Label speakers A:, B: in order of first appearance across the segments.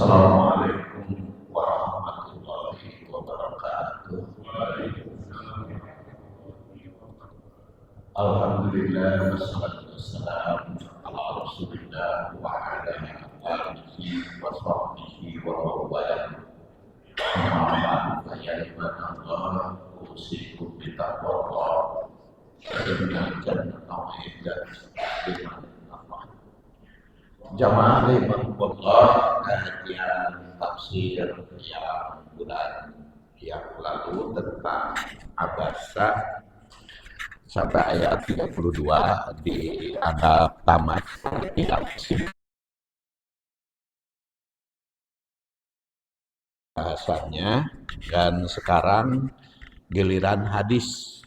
A: Assalamualaikum warahmatullahi wabarakatuh. Alhamdulillah wassalatu wassalamu ala Rasulillah wa ala alihi wa sahbihi wa man wala. Amma ya ibadallah, usikum bi taqwallah inna jannata ma'iddat liman taqwa. Jamaah rahimahullah, kajian tafsir yang bulan yang lalu tentang Abasa sampai ayat 32 dianggap tamat, tidak bahasanya, dan sekarang giliran hadis.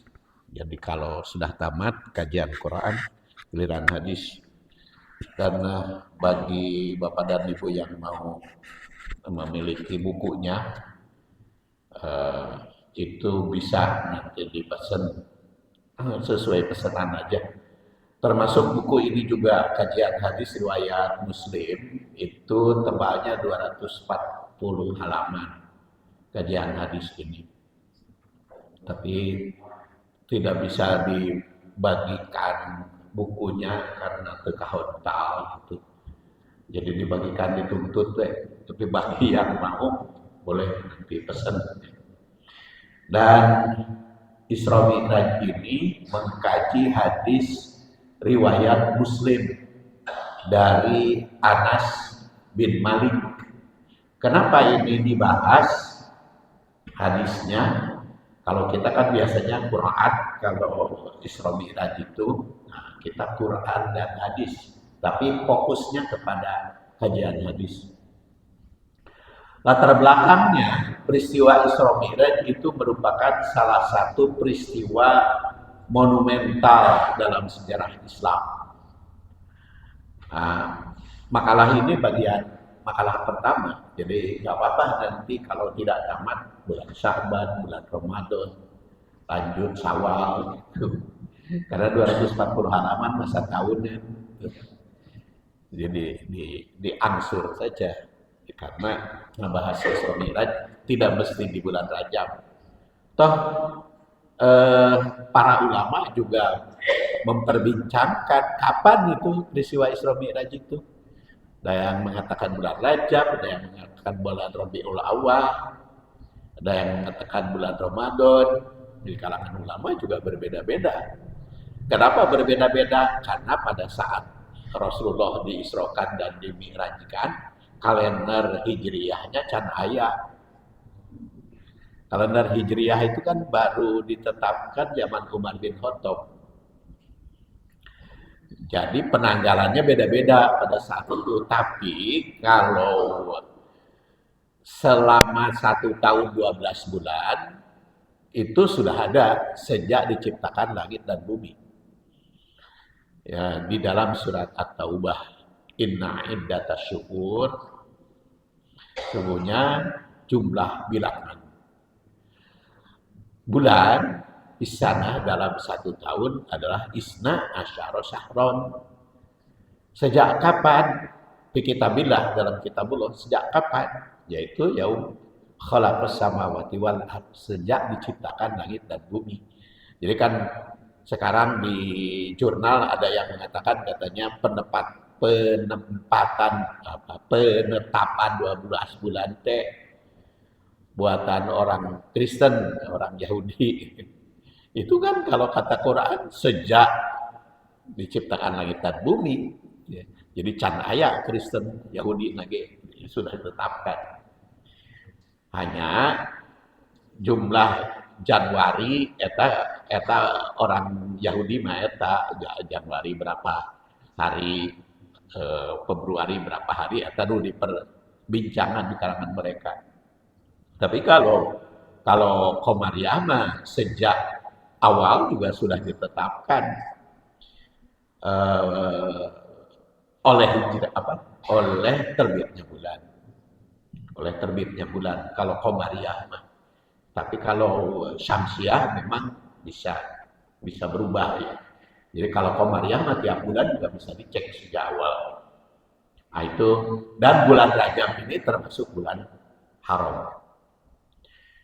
A: Jadi kalau sudah tamat kajian Quran, giliran hadis. Dan bagi Bapak dan Ibu yang mau memiliki bukunya, itu bisa nanti dipesan sesuai pesanan aja. Termasuk buku ini juga kajian hadis riwayat Muslim, itu tebalnya 240 halaman kajian hadis ini. Tapi tidak bisa dibagikan bukunya karena kekahontal gitu. Jadi dibagikan dituntut tapi bagi yang mau boleh nanti pesan. Dan Isra Mi'raj ini mengkaji hadis riwayat Muslim dari Anas bin Malik. Kenapa ini dibahas hadisnya? Kalau kita kan biasanya Quran, kalau Isra Mi'raj itu kita Quran dan hadis, tapi fokusnya kepada kajian hadis. Latar belakangnya, peristiwa Isra Mi'raj itu merupakan salah satu peristiwa monumental dalam sejarah Islam. Makalah ini bagian makalah pertama, jadi nggak apa-apa nanti kalau tidak tamat bulan Sya'ban, bulan Ramadan, lanjut Syawal gitu. Karena 240 halaman masa tahunnya, jadi diangsur saja, karena ngebahas Isra Mi'raj tidak mesti di bulan Rajab. Toh para ulama juga memperbincangkan kapan itu peristiwa Isra Mi'raj itu. Ada yang mengatakan bulan Rajab, ada yang mengatakan bulan Rabiul Awal, ada yang mengatakan bulan Ramadan. Di kalangan ulama juga berbeda-beda. Kenapa berbeda-beda? Karena pada saat Rasulullah diisrokan dan dimi'rajkan, kalender hijriyahnya can aya. Kalender hijriyah itu kan baru ditetapkan zaman Umar bin Khattab. Jadi penanggalannya beda-beda pada saat itu. Tapi kalau selama 1 tahun 12 bulan, itu sudah ada sejak diciptakan langit dan bumi. Ya, di dalam surat At-Taubah, inna iddatas syukur, sesungguhnya jumlah bilangan bulan di sana dalam 1 tahun adalah isna asyara syahron. Sejak kapan? Fi kitabillah, dalam kitabullah, sejak kapan? Yaitu yaum khalaqas samawati wal ardh, sejak diciptakan langit dan bumi. Jadi kan sekarang di jurnal ada yang mengatakan katanya penetapan 12 bulan teh buatan orang Kristen, orang Yahudi. Itu kan kalau kata Quran sejak diciptakan langit dan bumi. Ya. Jadi can aya Kristen, Yahudi lagi sudah ditetapkan. Hanya jumlah Januari eta orang Yahudi mah eta Januari berapa hari, Februari berapa hari, eta dulu diperbincangan di kalangan mereka. Tapi kalau Komariah mah sejak awal juga sudah ditetapkan oleh terbitnya bulan. Oleh terbitnya bulan kalau Komariah mah. Tapi kalau Syamsiah memang bisa berubah ya. Jadi kalau Komariah mah tiap bulan juga bisa dicek sejak awal. Nah, itu, dan bulan Rajab ini termasuk bulan haram.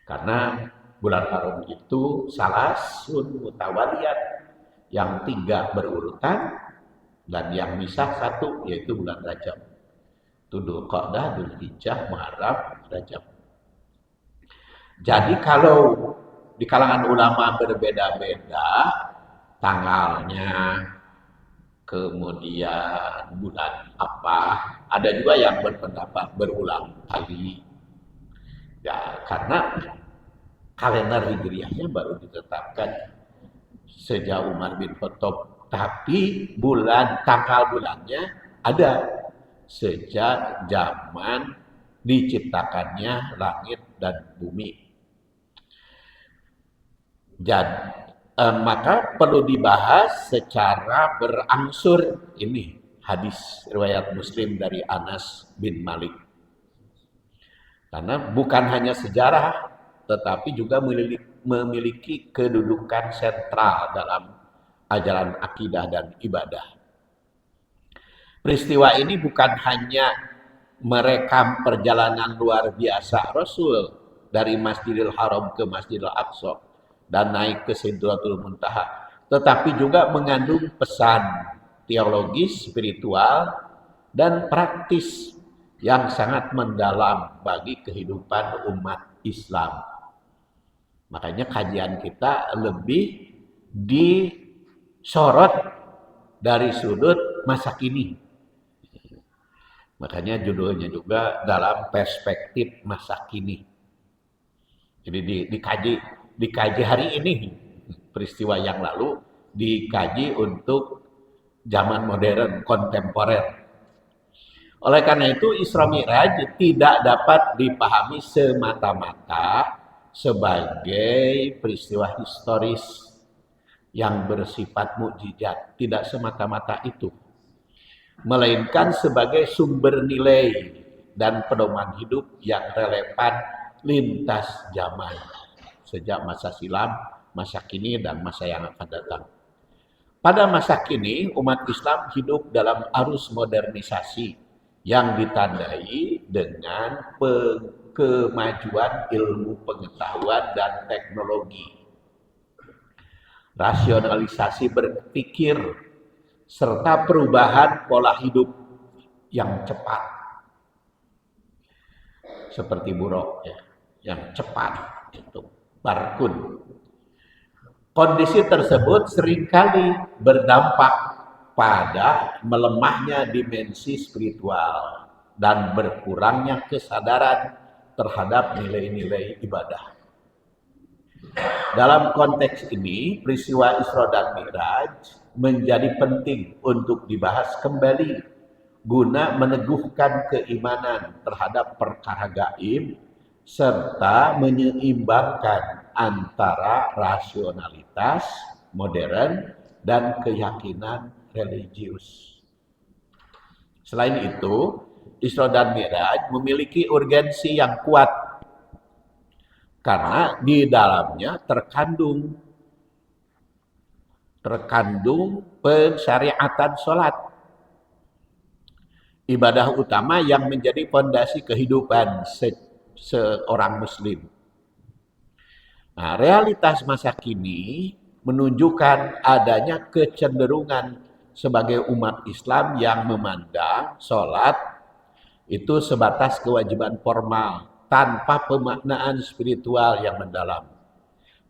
A: Karena bulan haram itu salasun mutawaliyat, yang 3 berurutan dan yang misah 1 yaitu bulan Rajab. Itu Dzulqa'dah, Dzulhijjah, Muharram, Rajab. Jadi kalau di kalangan ulama berbeda-beda tanggalnya, kemudian bulan apa, ada juga yang berpendapat berulang kali. Ya, karena kalender Hijriahnya baru ditetapkan sejak Umar bin Khattab, tapi tanggal bulannya ada sejak zaman diciptakannya langit dan bumi. Jadi maka perlu dibahas secara berangsur. Ini hadis riwayat Muslim dari Anas bin Malik. Karena bukan hanya sejarah, tetapi juga memiliki kedudukan sentral dalam ajaran akidah dan ibadah. Peristiwa ini bukan hanya merekam perjalanan luar biasa Rasul dari Masjidil Haram ke Masjidil Aqsa dan naik ke Sidratul Muntaha, tetapi juga mengandung pesan teologis, spiritual, dan praktis yang sangat mendalam bagi kehidupan umat Islam. Makanya kajian kita lebih disorot dari sudut masa kini. Makanya judulnya juga dalam perspektif masa kini. Jadi dikaji hari ini, peristiwa yang lalu dikaji untuk zaman modern, kontemporer. Oleh karena itu Isra Mi'raj tidak dapat dipahami semata-mata sebagai peristiwa historis yang bersifat mukjizat, tidak semata-mata itu, melainkan sebagai sumber nilai dan pedoman hidup yang relevan lintas zaman, sejak masa silam, masa kini, dan masa yang akan datang. Pada masa kini, umat Islam hidup dalam arus modernisasi yang ditandai dengan kemajuan ilmu pengetahuan dan teknologi, rasionalisasi berpikir, serta perubahan pola hidup yang cepat. Seperti buruk ya, yang cepat itu barkun. Kondisi tersebut seringkali berdampak pada melemahnya dimensi spiritual dan berkurangnya kesadaran terhadap nilai-nilai ibadah. Dalam konteks ini, peristiwa Isra dan Mi'raj menjadi penting untuk dibahas kembali guna meneguhkan keimanan terhadap perkara gaib serta menyeimbangkan antara rasionalitas modern dan keyakinan religius. Selain itu, Isra dan Mi'raj memiliki urgensi yang kuat karena di dalamnya terkandung pensyariatan sholat, ibadah utama yang menjadi fondasi kehidupan seorang muslim. Nah, realitas masa kini menunjukkan adanya kecenderungan sebagai umat Islam yang memandang sholat itu sebatas kewajiban formal tanpa pemaknaan spiritual yang mendalam.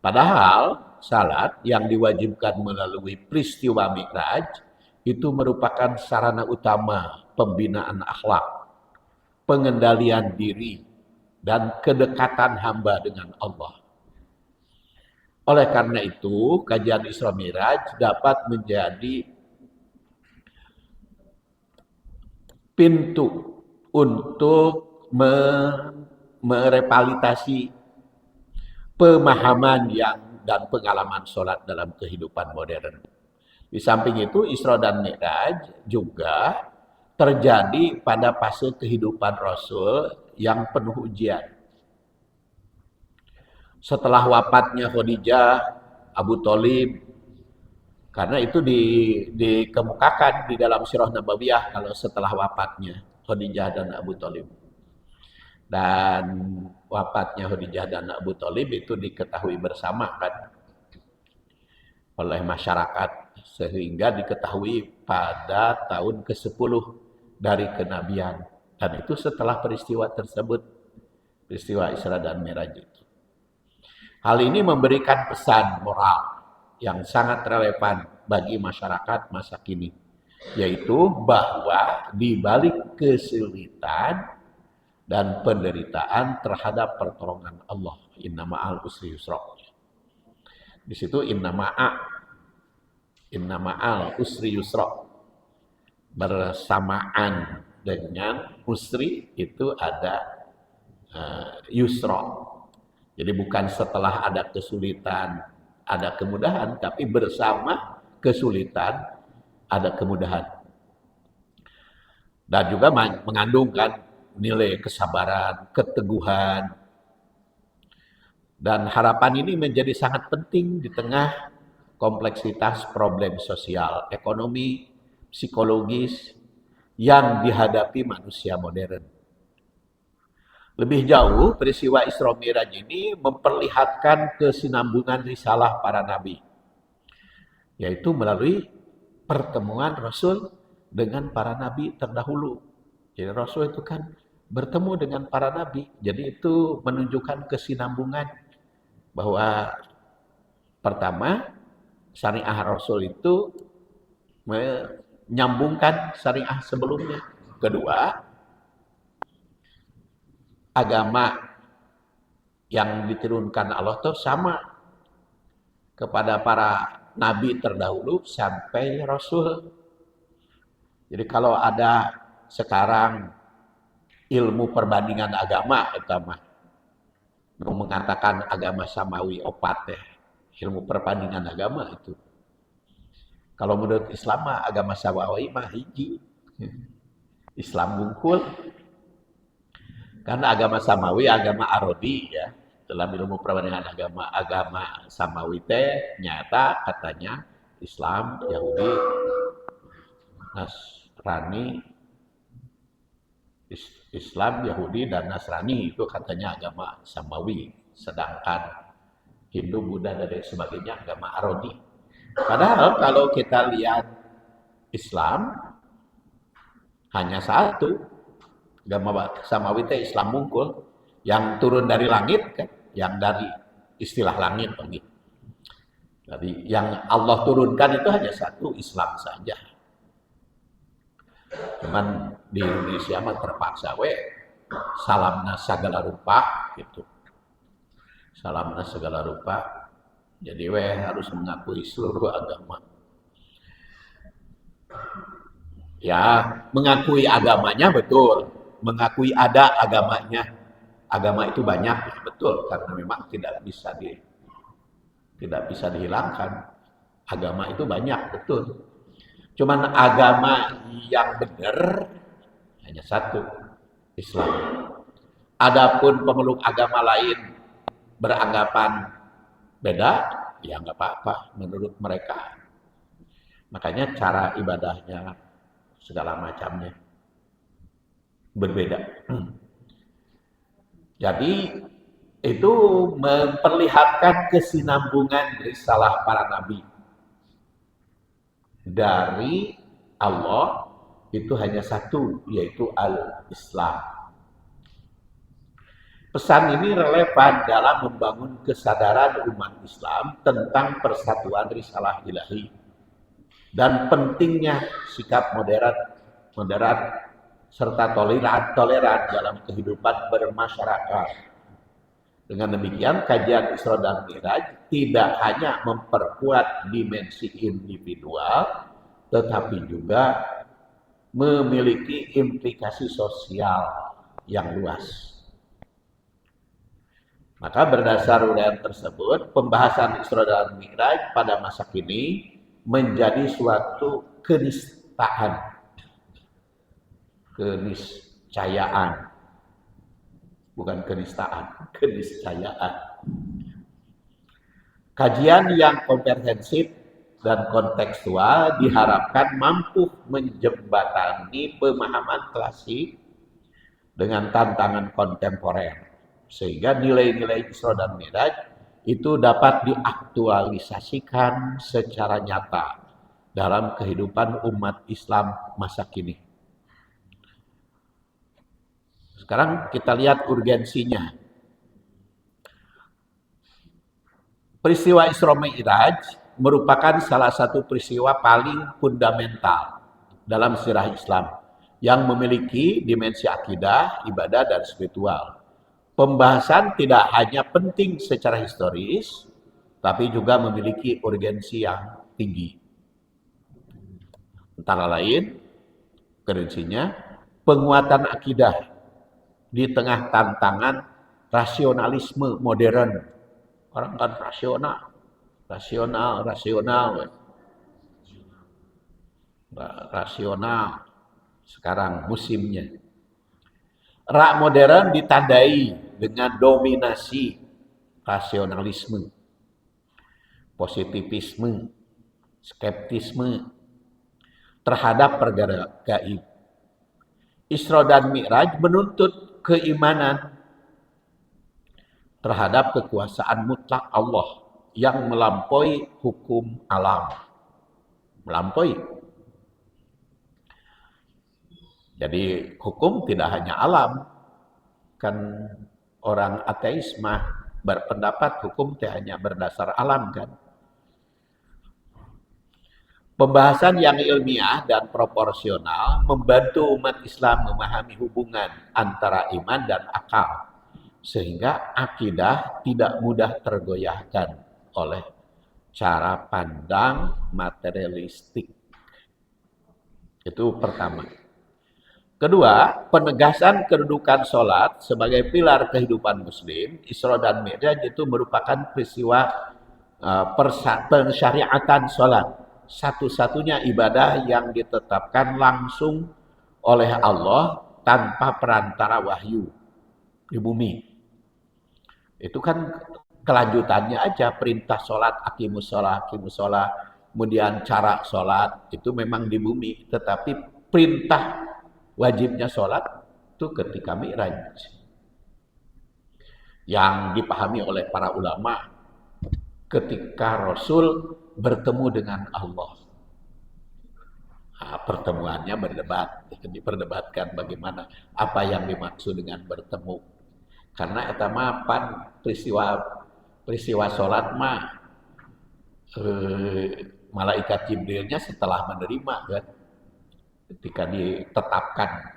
A: Padahal salat yang diwajibkan melalui peristiwa Mi'raj itu merupakan sarana utama pembinaan akhlak, pengendalian diri, dan kedekatan hamba dengan Allah. Oleh karena itu, kajian Isra Mi'raj dapat menjadi pintu untuk merevitalisasi pemahaman dan pengalaman sholat dalam kehidupan modern. Di samping itu, Isra dan Mi'raj juga terjadi pada fase kehidupan Rasul yang penuh ujian. Setelah wafatnya Khadijah, Abu Thalib, karena itu dikemukakan di dalam Sirah Nabawiyah kalau setelah wafatnya. Khadijah dan Abu Thalib. Dan wafatnya Khadijah dan Abu Thalib itu diketahui bersama kan oleh masyarakat, sehingga diketahui pada tahun ke-10 dari kenabian. Dan itu setelah peristiwa tersebut, peristiwa Isra dan Mi'raj itu. Hal ini memberikan pesan moral yang sangat relevan bagi masyarakat masa kini, yaitu bahwa di balik kesulitan dan penderitaan terhadap pertolongan Allah, inna ma'al usri yusra. Di situ inna ma'al usri yusra, bersamaan dengan usri itu ada yusra. Jadi bukan setelah ada kesulitan ada kemudahan, tapi bersama kesulitan ada kemudahan. Dan juga mengandungkan nilai kesabaran, keteguhan. Dan harapan ini menjadi sangat penting di tengah kompleksitas problem sosial, ekonomi, psikologis yang dihadapi manusia modern. Lebih jauh, peristiwa Isra Mi'raj ini memperlihatkan kesinambungan risalah para nabi, yaitu melalui pertemuan Rasul dengan para nabi terdahulu. Jadi Rasul itu kan bertemu dengan para nabi, jadi itu menunjukkan kesinambungan bahwa pertama syariah Rasul itu menyambungkan syariah sebelumnya. Kedua, agama yang diturunkan Allah itu sama kepada para nabi terdahulu sampai Rasul. Jadi kalau ada sekarang ilmu perbandingan agama, utama mengatakan agama samawi opat ilmu perbandingan agama itu. Kalau menurut Islam agama samawi mah hiji. Islam bungkul. Karena agama samawi, agama arodi ya. Dalam ilmu perbandingan agama samawi teh nyata katanya Islam, Yahudi, Nasrani, Islam, Yahudi, dan Nasrani itu katanya agama samawi. Sedangkan Hindu, Buddha, dan sebagainya agama arodi. Padahal kalau kita lihat Islam hanya satu. Agama samawi teh Islam mungkul, yang turun dari langit kan, yang dari istilah langit begitu. Jadi yang Allah turunkan itu hanya satu, Islam saja. Cuman di Indonesia mah terpaksa salamna segala rupa gitu. Salamna segala rupa. Jadi harus mengakui seluruh agama. Ya, mengakui agamanya betul. Mengakui ada agamanya. Agama itu banyak, betul, karena memang tidak bisa dihilangkan. Agama itu banyak, betul. Cuman agama yang benar hanya satu, Islam. Adapun pemeluk agama lain beranggapan beda, ya nggak apa-apa menurut mereka. Makanya cara ibadahnya segala macamnya berbeda. Jadi itu memperlihatkan kesinambungan risalah para nabi. Dari Allah itu hanya satu, yaitu Al-Islam. Pesan ini relevan dalam membangun kesadaran umat Islam tentang persatuan risalah ilahi dan pentingnya sikap moderat serta toleran dalam kehidupan bermasyarakat. Dengan demikian, kajian Isra dan Mi'raj tidak hanya memperkuat dimensi individual, tetapi juga memiliki implikasi sosial yang luas. Maka berdasar uraian tersebut, pembahasan Isra dan Mi'raj pada masa kini menjadi suatu keniscayaan. Bukan kenistaan, keniscayaan. Kajian yang komprehensif dan kontekstual diharapkan mampu menjembatani pemahaman klasik dengan tantangan kontemporer, sehingga nilai-nilai Isra dan Mi'raj itu dapat diaktualisasikan secara nyata dalam kehidupan umat Islam masa kini. Sekarang kita lihat urgensinya. Peristiwa Isra Mi'raj merupakan salah satu peristiwa paling fundamental dalam sejarah Islam yang memiliki dimensi akidah, ibadah, dan spiritual. Pembahasan tidak hanya penting secara historis, tapi juga memiliki urgensi yang tinggi. Antara lain, urgensinya penguatan akidah di tengah tantangan rasionalisme modern. Orang kan rasional. Sekarang musimnya. Rak modern ditandai dengan dominasi rasionalisme, positivisme, skeptisme terhadap perkara gaib. Isra dan Mi'raj menuntut keimanan terhadap kekuasaan mutlak Allah yang melampaui hukum alam. Melampaui. Jadi hukum tidak hanya alam. Kan orang ateis mah berpendapat hukum tidak hanya berdasar alam kan. Pembahasan yang ilmiah dan proporsional membantu umat Islam memahami hubungan antara iman dan akal, sehingga akidah tidak mudah tergoyahkan oleh cara pandang materialistik. Itu pertama. Kedua, penegasan kedudukan sholat sebagai pilar kehidupan Muslim. Isra dan Mi'raj itu merupakan peristiwa pensyariatan sholat. Satu-satunya ibadah yang ditetapkan langsung oleh Allah tanpa perantara wahyu di bumi. Itu kan kelanjutannya aja, perintah sholat, aqimus sholat, kemudian cara sholat, itu memang di bumi. Tetapi perintah wajibnya sholat itu ketika Mi'raj. Yang dipahami oleh para ulama ketika Rasul bertemu dengan Allah. Nah, pertemuannya diperdebatkan bagaimana, apa yang dimaksud dengan bertemu. Karena eta mah pan peristiwa sholat mah malaikat Jibrilnya setelah menerima kan, ketika ditetapkan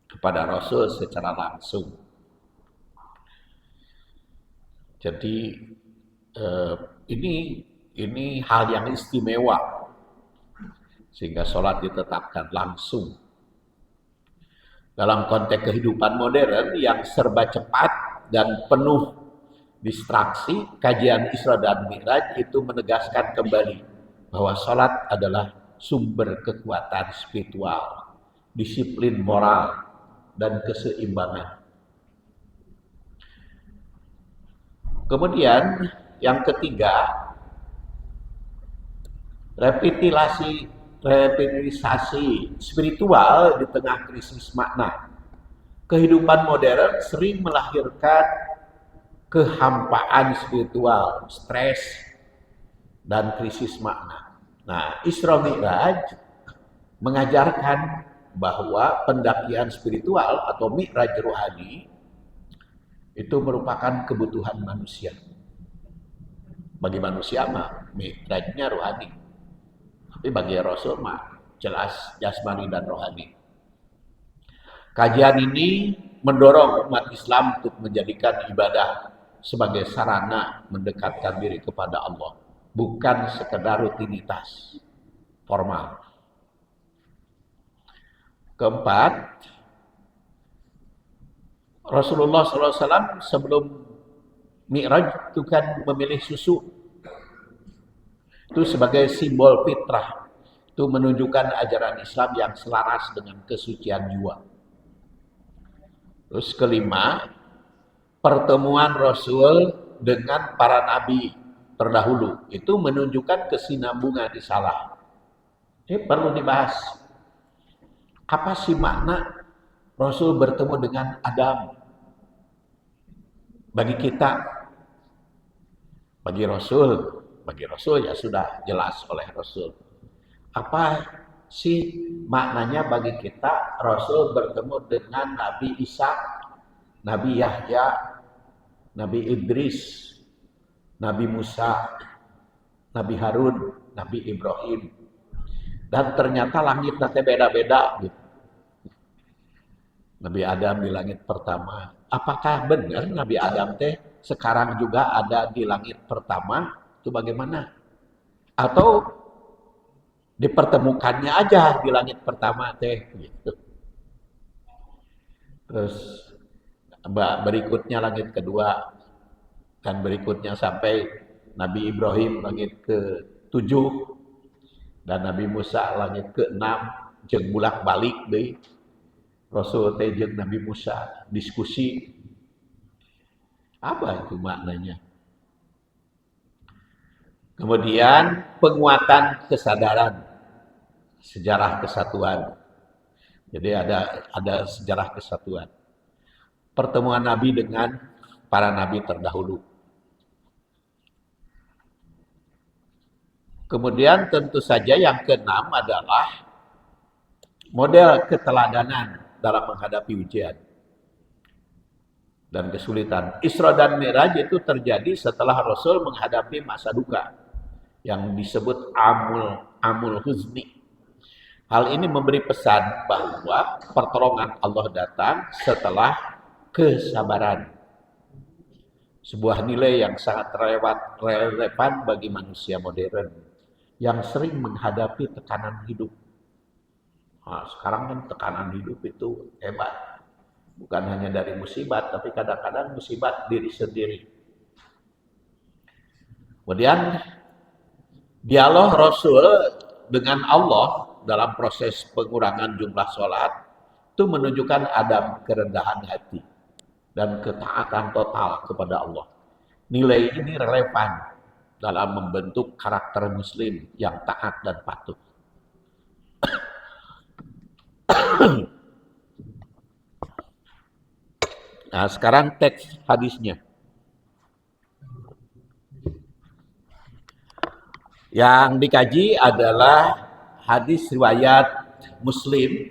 A: kepada Rasul secara langsung. Jadi ini hal yang istimewa sehingga sholat ditetapkan langsung. Dalam konteks kehidupan modern yang serba cepat dan penuh distraksi, kajian Isra dan Mi'raj itu menegaskan kembali bahwa sholat adalah sumber kekuatan spiritual, disiplin moral, dan keseimbangan. Kemudian yang ketiga, revitalisasi spiritual di tengah krisis makna. Kehidupan modern sering melahirkan kehampaan spiritual, stres, dan krisis makna. Nah, Isra Mi'raj mengajarkan bahwa pendakian spiritual atau Mi'raj rohani itu merupakan kebutuhan manusia. Bagi manusia mah Mi'rajnya rohani. Tapi bagi Rasul mah jelas jasmani dan rohani. Kajian ini mendorong umat Islam untuk menjadikan ibadah sebagai sarana mendekatkan diri kepada Allah, bukan sekedar rutinitas formal. Keempat, Rasulullah SAW sebelum Mi'raj itu kan memilih susu. Itu sebagai simbol fitrah. Itu menunjukkan ajaran Islam yang selaras dengan kesucian jiwa. Terus kelima, pertemuan Rasul dengan para nabi terdahulu. Itu menunjukkan kesinambungan risalah. Ini perlu dibahas. Apa sih makna Rasul bertemu dengan Adam? Bagi kita, bagi Rasul ya sudah jelas oleh Rasul. Apa sih maknanya bagi kita Rasul bertemu dengan Nabi Isa, Nabi Yahya, Nabi Idris, Nabi Musa, Nabi Harun, Nabi Ibrahim. Dan ternyata langit nanti beda-beda gitu. Nabi Adam di langit pertama. Apakah benar Nabi Adam teh sekarang juga ada di langit pertama? Itu bagaimana? Atau dipertemukannya aja di langit pertama teh gitu. Terus berikutnya langit kedua, dan berikutnya sampai Nabi Ibrahim langit ke-7 dan Nabi Musa langit ke-6, jeung bulak-balik deui. Rasul teh jeung Nabi Musa diskusi. Apa itu maknanya? Kemudian penguatan kesadaran, sejarah kesatuan. Jadi ada sejarah kesatuan. Pertemuan Nabi dengan para nabi terdahulu. Kemudian tentu saja yang keenam adalah model keteladanan dalam menghadapi ujian dan kesulitan. Isra dan Mi'raj itu terjadi setelah Rasul menghadapi masa duka yang disebut amul huzni. Hal ini memberi pesan bahwa pertolongan Allah datang setelah kesabaran. Sebuah nilai yang sangat relevan bagi manusia modern yang sering menghadapi tekanan hidup. Nah, sekarang kan tekanan hidup itu hebat. Bukan hanya dari musibat, tapi kadang-kadang musibat diri sendiri. Kemudian dialog Rasul dengan Allah dalam proses pengurangan jumlah sholat itu menunjukkan adab kerendahan hati dan ketaatan total kepada Allah. Nilai ini relevan dalam membentuk karakter muslim yang taat dan patuh. Nah, sekarang teks hadisnya. Yang dikaji adalah hadis riwayat Muslim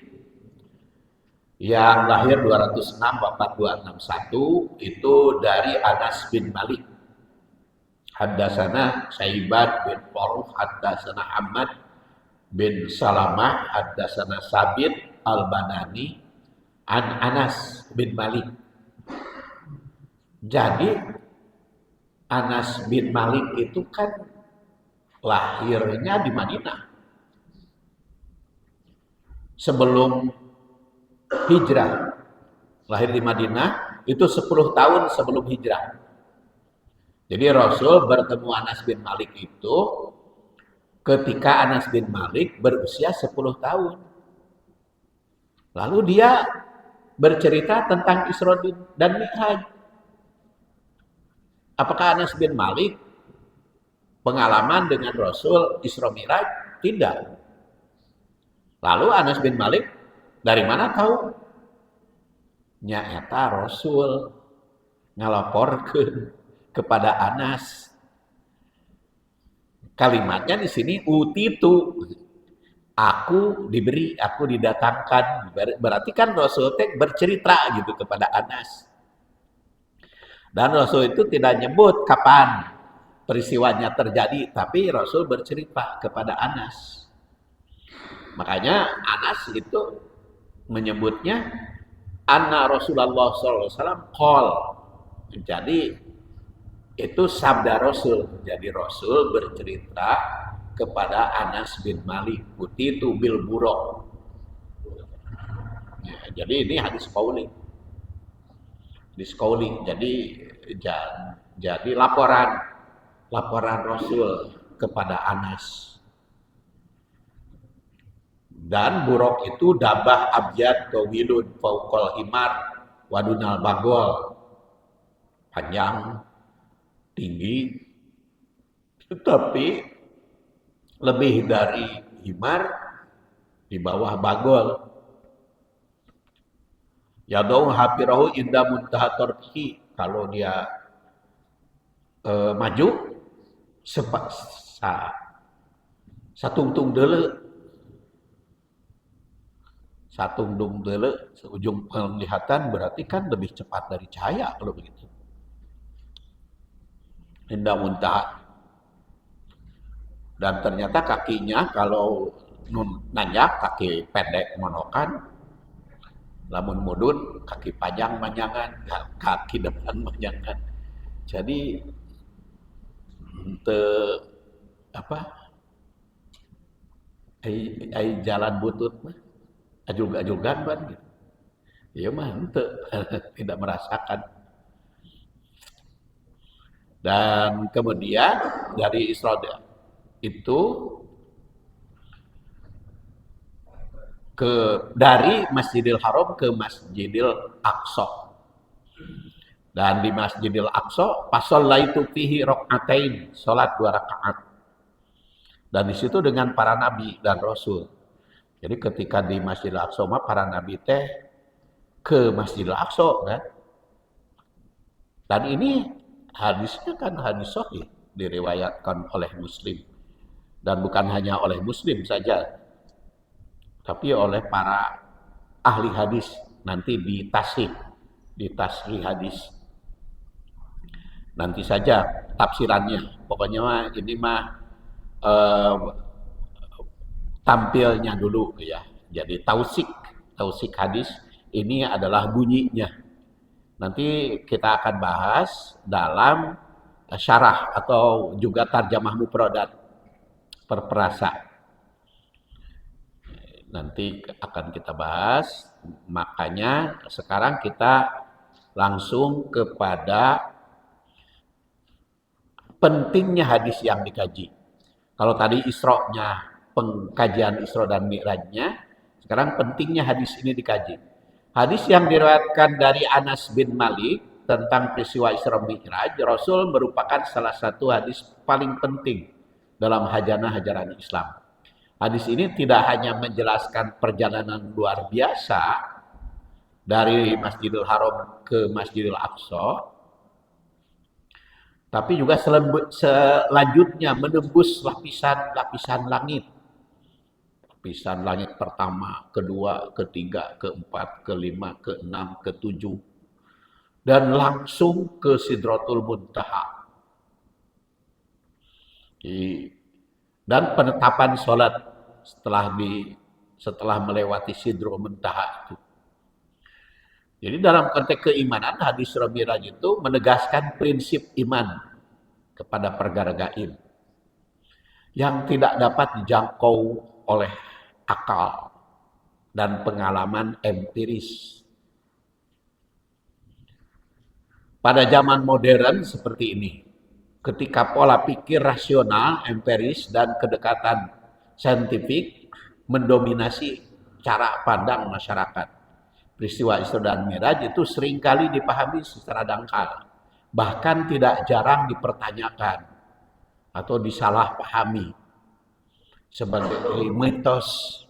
A: yang lahir 206 wafat 261 itu dari Anas bin Malik. Haddasana Saibat bin Faruq, haddasana Ahmad bin Salamah, haddasana Sabit al-Banani an Anas bin Malik. Jadi Anas bin Malik itu kan lahirnya di Madinah. Sebelum hijrah. Lahir di Madinah itu 10 tahun sebelum hijrah. Jadi Rasul bertemu Anas bin Malik itu ketika Anas bin Malik berusia 10 tahun. Lalu dia bercerita tentang Isra dan Mi'raj. Apakah Anas bin Malik pengalaman dengan Rasul Isra Mi'raj? Tidak. Lalu Anas bin Malik dari mana tahu? Nya eta Rasul ngalaporkeun kepada Anas. Kalimatnya di sini utitu. Aku diberi, aku didatangkan. Berarti kan Rasul teh bercerita gitu kepada Anas. Dan Rasul itu tidak nyebut kapan peristiwanya terjadi, tapi Rasul bercerita kepada Anas. Makanya Anas itu menyebutnya anna Rasulullah SAW qol. Jadi itu sabda Rasul. Jadi Rasul bercerita kepada Anas bin Malik, utitu bil buraq. Ya, jadi ini hadis qauli. Hadis qauli. Jadi laporan Rasul kepada Anas. Dan buraq itu dabah abjad tawilun fauqal himar wadunal bagol. Panjang, tinggi, Tapi lebih dari himar di bawah bagol. Ya dong hafirahu inda muntaha tarfihi. Kalau dia maju sepak satungtung deuleu seujung penglihatan berarti kan lebih cepat dari cahaya kalau begitu. Inda muntaha. Dan ternyata kakinya kalau nanjak kaki pendek monokan, lamun mudun kaki panjang manjangan, kaki depan manjangan. Jadi untuk apa? Ai jalan butut mah ajul-ajulgan ban gitu. Iya mah henteu tidak merasakan. Dan kemudian dari Isra itu dari Masjidil Haram ke Masjidil Aqsa. Dan di Masjidil Aqsa, fasallaitu fihi rakaatain, salat 2 rakaat. Dan di situ dengan para nabi dan rasul. Jadi ketika di Masjidil Aqsa mah para nabi teh ke Masjidil Aqsa kan. Dan ini hadisnya kan hadis sahih diriwayatkan oleh Muslim. Dan bukan hanya oleh Muslim saja, tapi oleh para ahli hadis nanti di tasih hadis. Nanti saja tafsirannya. Pokoknya mah ini mah tampilnya dulu ya. Jadi tausik hadis ini adalah bunyinya. Nanti kita akan bahas dalam syarah atau juga tarjamah mufradat perperasa. Nanti akan kita bahas. Makanya sekarang kita langsung kepada pentingnya hadis yang dikaji. Kalau tadi Isra-nya, pengkajian Isra dan Mi'rajnya, sekarang pentingnya hadis ini dikaji. Hadis yang diriwayatkan dari Anas bin Malik tentang peristiwa Isra Mi'raj, Rasul merupakan salah satu hadis paling penting dalam hajanah-hajaran Islam. Hadis ini tidak hanya menjelaskan perjalanan luar biasa dari Masjidil Haram ke Masjidil Aqsa, tapi juga selanjutnya menembus lapisan-lapisan langit. Lapisan langit pertama, kedua, ketiga, keempat, kelima, keenam, ketujuh. Dan langsung ke Sidratul Muntaha. Dan penetapan sholat setelah melewati Sidratul Muntaha itu. Jadi dalam konteks keimanan, hadis Isra Mi'raj itu menegaskan prinsip iman kepada perkara gaib yang tidak dapat dijangkau oleh akal dan pengalaman empiris. Pada zaman modern seperti ini, ketika pola pikir rasional, empiris, dan kedekatan saintifik mendominasi cara pandang masyarakat, peristiwa Isra dan Mi'raj itu seringkali dipahami secara dangkal, bahkan tidak jarang dipertanyakan atau disalahpahami sebagai mitos.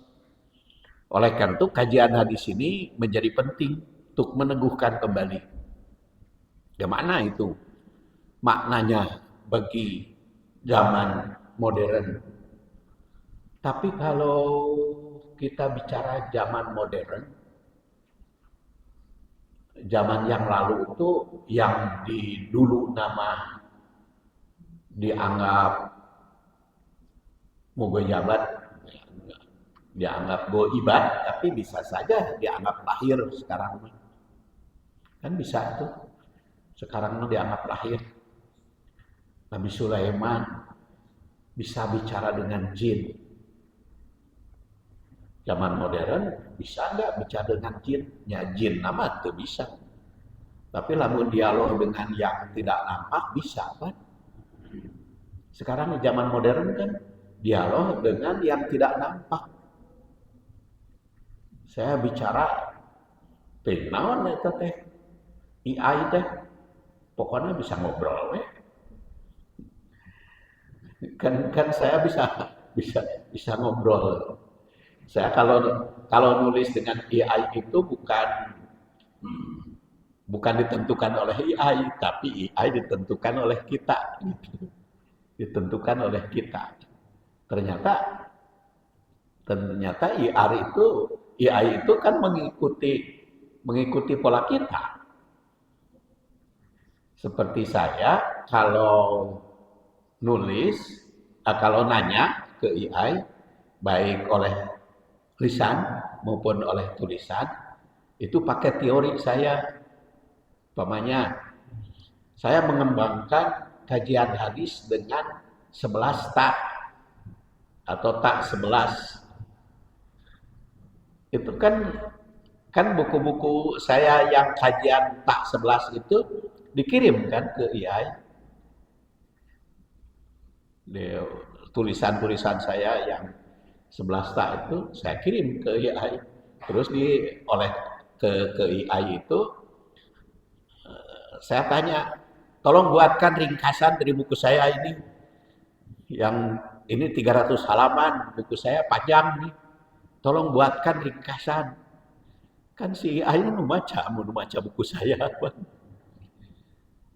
A: Oleh karena itu kajian hadis ini menjadi penting untuk meneguhkan kembali bagaimana itu maknanya bagi zaman modern. Tapi kalau kita bicara zaman modern, zaman yang lalu itu yang dulu nama dianggap mugoyabat, dianggap goibah, tapi bisa saja dianggap lahir sekarang. Kan bisa tuh. Sekarang dianggap lahir. Nabi Sulaiman bisa bicara dengan jin. Zaman modern bisa nggak bicara dengan jin? Ya jin nama tuh bisa. Tapi lamun dialog dengan yang tidak nampak bisa kan? Sekarang zaman modern kan dialog dengan yang tidak nampak. Saya bicara naon eta teh? AI teh pokoknya bisa ngobrol we. Kan saya bisa bisa bisa ngobrol. Saya kalau nulis dengan AI itu bukan ditentukan oleh AI, tapi AI ditentukan oleh kita, gitu. Ditentukan oleh kita. Ternyata ternyata AI itu kan mengikuti pola kita. Seperti saya kalau nulis, kalau nanya ke AI, baik oleh lisan maupun oleh tulisan, itu pakai teori saya. Umpamanya, saya mengembangkan kajian hadis dengan 11 tak atau tak 11. Itu kan buku-buku saya yang kajian tak 11 itu dikirim kan ke AI. Tulisan-tulisan saya yang 11 tak itu saya kirim ke AI. Terus ke AI itu saya tanya, tolong buatkan ringkasan dari buku saya ini. Yang ini 300 halaman, buku saya panjang nih. Tolong buatkan ringkasan. Kan si AI mau baca buku saya.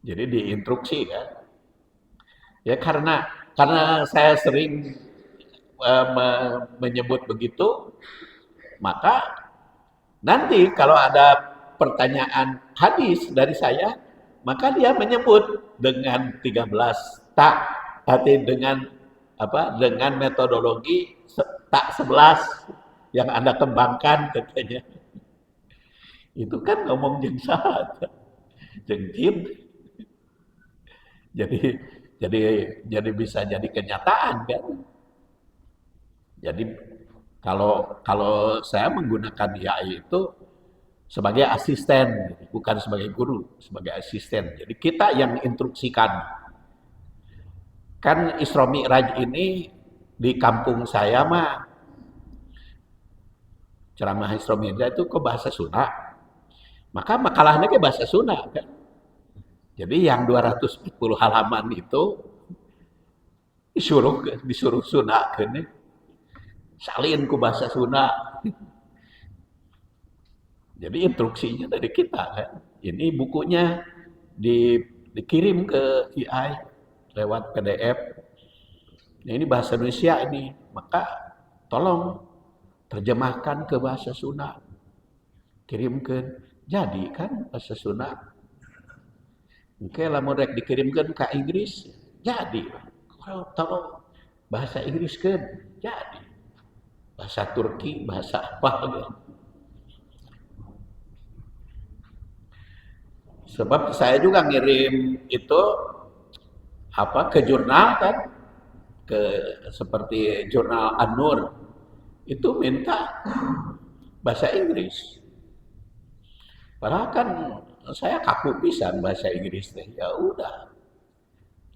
A: Jadi diinstruksi kan. Ya karena saya sering menyebut begitu, maka nanti kalau ada pertanyaan hadis dari saya, maka dia menyebut dengan 13 tak, arti dengan metodologi tak 11 yang Anda kembangkan katanya. Itu kan ngomong jeung saha, jeung tim. Jadi jadi jadi bisa jadi kenyataan kan. Jadi kalau kalau saya menggunakan AI itu sebagai asisten, bukan sebagai guru, sebagai asisten. Jadi kita yang instruksikan. Kan Isra Mi'raj ini di kampung saya mah ceramah Isra Mi'raj itu ke bahasa Sunda. Maka makalahnya ke bahasa Sunda kan. Jadi yang 240 halaman itu disuruh Sunda kan. Salin ke bahasa Sunda. Jadi instruksinya dari kita kan. Ini bukunya dikirim ke AI lewat PDF. Nah, ini bahasa Indonesia ini, maka tolong terjemahkan ke bahasa Sunda. Kirimkan. Jadi kan bahasa Sunda. Oke, lamun rek dikirimkan ke Inggris, jadi. Kalau tolong bahasa Inggris kan, jadi. Bahasa Turki, bahasa apa gitu. Sebab saya juga ngirim itu ke jurnal kan, ke seperti jurnal An-Nur itu minta bahasa Inggris. Padahal kan saya kaku pisan bahasa Inggris teh. Ya udah.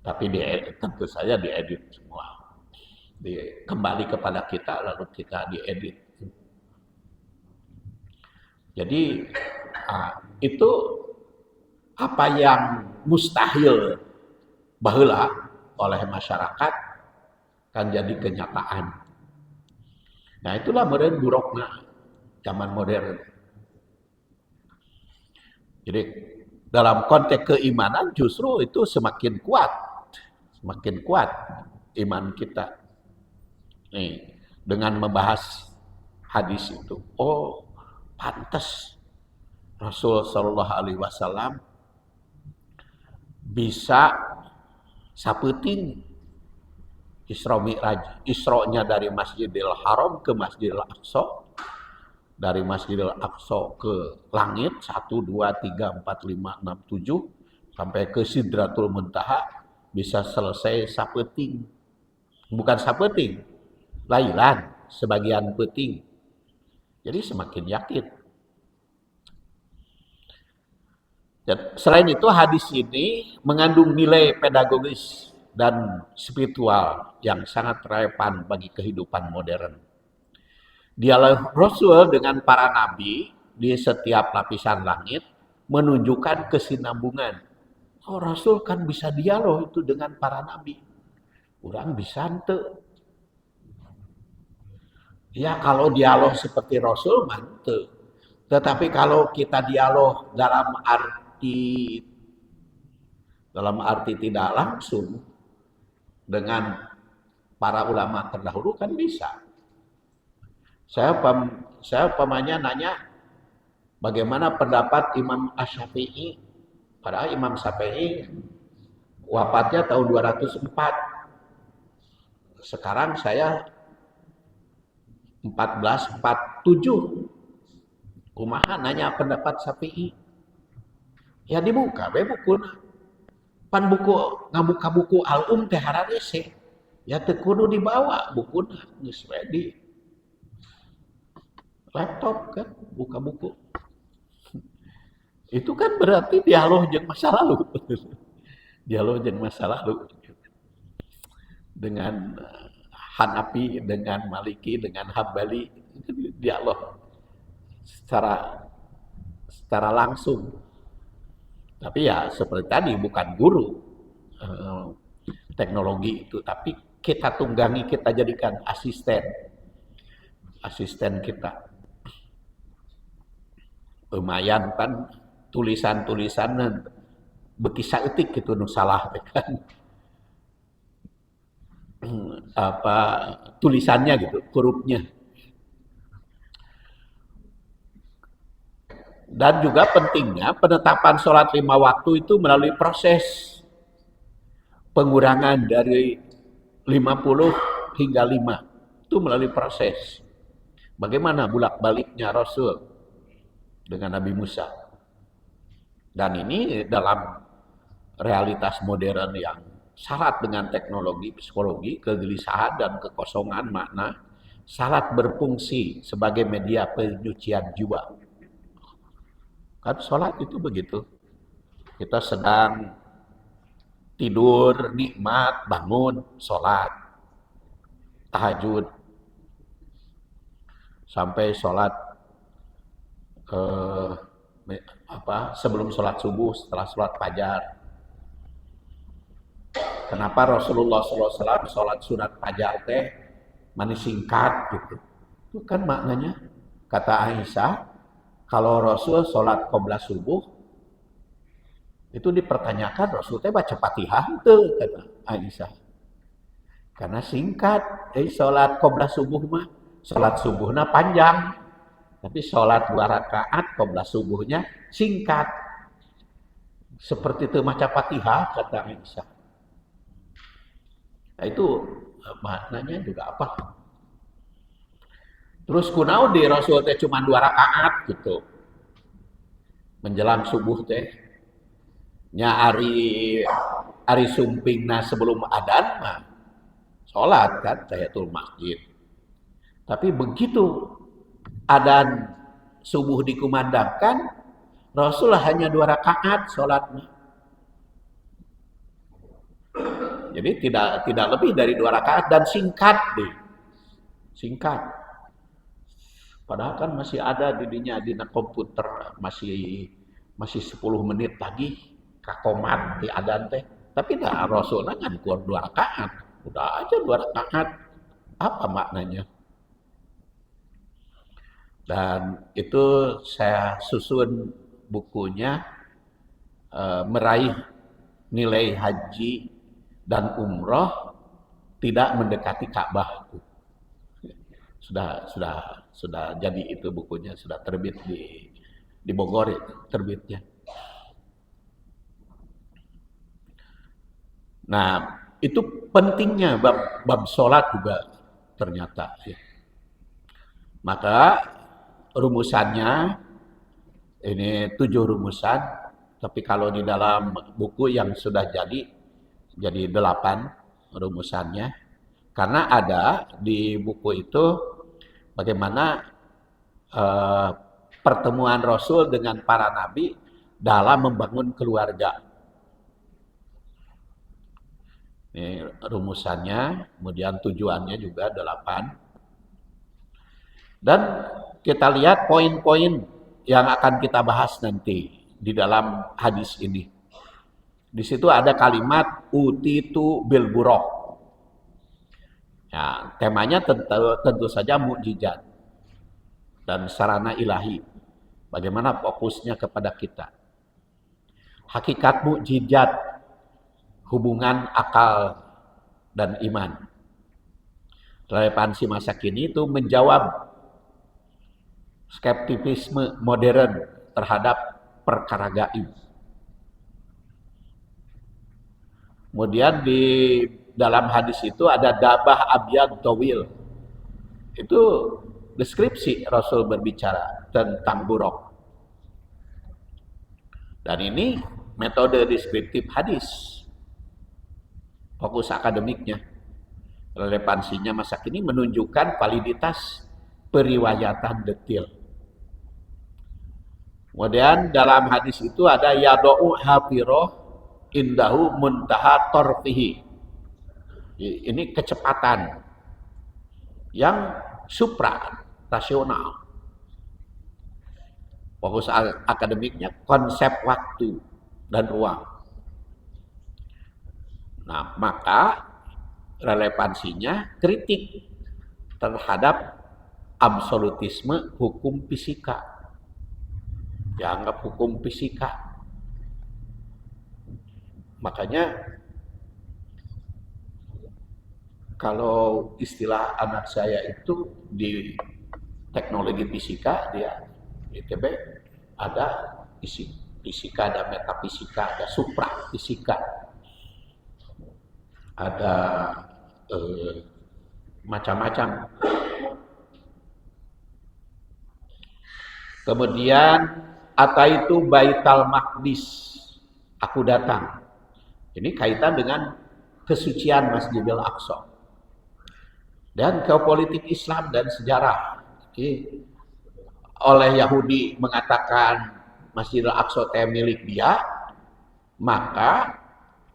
A: Tapi tentu saja diedit semua. Kembali kepada kita lalu kita diedit. Jadi itu apa yang mustahil baheula oleh masyarakat kan jadi kenyataan. Nah itulah meureun burukna zaman modern. Jadi dalam konteks keimanan justru itu semakin kuat iman kita. Nih, dengan membahas hadis itu, oh pantas Rasul Shallallahu Alaihi Wasallam bisa sapeuting Isra Mi'raj, Isra-nya dari Masjidil Haram ke Masjidil Aqsa, dari Masjidil Aqsa ke langit 1, 2, 3, 4, 5, 6, 7 sampai ke Sidratul Muntaha bisa selesai sapeuting. Bukan sapeuting, lailan, sebagian peuting. Jadi semakin yakin. Dan selain itu hadis ini mengandung nilai pedagogis dan spiritual yang sangat relevan bagi kehidupan modern. Dialog Rasul dengan para nabi di setiap lapisan langit menunjukkan kesinambungan. Oh, Rasul kan bisa dialog itu dengan para nabi. Urang bisa henteu. Ya kalau dialog seperti Rasul mantep. Tetapi kalau kita dialog dalam arti tidak langsung dengan para ulama terdahulu kan bisa. Saya pamanya nanya bagaimana pendapat Imam Asy-Syafi'i. Padahal Imam Syafi'i wafatnya tahun 204. Sekarang saya 1447. Kumaha nanya pendapat Syafi'i. Ya dibuka we bukuna. Pan buku ngabuka buku Al-Um teh hararese. Ya teu kudu dibawa bukuna geus ready. Laptop kan buka buku. Itu kan berarti dialog jeung masa lalu. Dialog jeung masa lalu. Dengan Hanafi, dengan Maliki, dengan Hambali, dialog secara langsung. Tapi ya seperti tadi bukan guru teknologi itu, tapi kita tunggangi, kita jadikan asisten kita. Lumayan kan tulisan-tulisan beki saeutik gitu nu salah kan. Tulisannya gitu, hurufnya. Dan juga pentingnya penetapan sholat 5 waktu itu melalui proses pengurangan dari 50 hingga 5. Itu melalui proses. Bagaimana bolak-baliknya Rasul dengan Nabi Musa. Dan ini dalam realitas modern yang syarat dengan teknologi, psikologi, kegelisahan dan kekosongan makna, syarat berfungsi sebagai media penyucian jiwa. Kan sholat itu begitu. Kita sedang tidur, nikmat, bangun, sholat. Tahajud. Sampai sholat sebelum sholat subuh, setelah sholat fajar. Kenapa Rasulullah SAW sholat sunat fajar teh manis singkat gitu. Itu kan maknanya. Kata Aisyah, kalau Rasul sholat qobla subuh, itu dipertanyakan Rasul teh baca Fatihah tuh, kata Aisyah. Karena singkat, sholat qobla subuh mah, sholat subuhnya panjang. Tapi sholat 2 rakaat qobla subuhnya singkat. Seperti itu maca Fatihah, kata Aisyah. Nah itu maknanya juga apa? Terus kunaon di Rasul teh cuma 2 rakaat gitu. Menjelang subuh teh. Nya ari sumpingna sebelum adzan mah salat kan tahiyatul masjid. Tapi begitu adzan subuh dikumandangkan, Rasul hanya 2 rakaat salatnya. Jadi tidak lebih dari 2 rakaat dan singkat deh. Singkat. Padahal kan masih ada di komputer masih 10 menit lagi kakomat di adzan teh. Tapi dah Rasulna kan keluar 2 rakaat. Udah aja 2 rakaat. Apa maknanya? Dan itu saya susun bukunya meraih nilai haji dan umroh tidak mendekati Ka'bah. Sudah jadi itu bukunya, sudah terbit di Bogor itu terbitnya. Nah, itu pentingnya bab sholat juga ternyata. Ya. Maka rumusannya ini 7 rumusan, tapi kalau di dalam buku yang sudah jadi 8 rumusannya. Karena ada di buku itu bagaimana pertemuan Rasul dengan para nabi dalam membangun keluarga. Ini rumusannya, kemudian tujuannya juga 8. Dan kita lihat poin-poin yang akan kita bahas nanti di dalam hadis ini. Di situ ada kalimat utitu bil buraq. Ya, temanya tentu saja mukjizat dan sarana ilahi. Bagaimana fokusnya kepada kita. Hakikat mukjizat, hubungan akal dan iman. Relevansi masa kini itu menjawab skeptisisme modern terhadap perkara gaib. Kemudian di dalam hadis itu ada dabah abyad tawil. Itu deskripsi Rasul berbicara tentang buruk. Dan ini metode deskriptif hadis. Fokus akademiknya. Relevansinya masa kini menunjukkan validitas periwayatan detail. Kemudian dalam hadis itu ada yado'u hafiroh indahu muntaha torfihi. Ini kecepatan yang supra rasional. Fokus akademiknya konsep waktu dan ruang. Nah, maka relevansinya kritik terhadap absolutisme hukum fisika. Dianggap hukum fisika. Makanya kalau istilah anak saya itu di teknologi fisika, dia ITB ada fisika, ada metafisika, ada suprafisika, ada macam-macam. Kemudian ataitu baital maqdis, aku datang. Ini kaitan dengan kesucian Masjidil Aqsa dan geopolitik Islam dan sejarah. Jadi, oleh Yahudi mengatakan Masjidil Aqsa milik dia, maka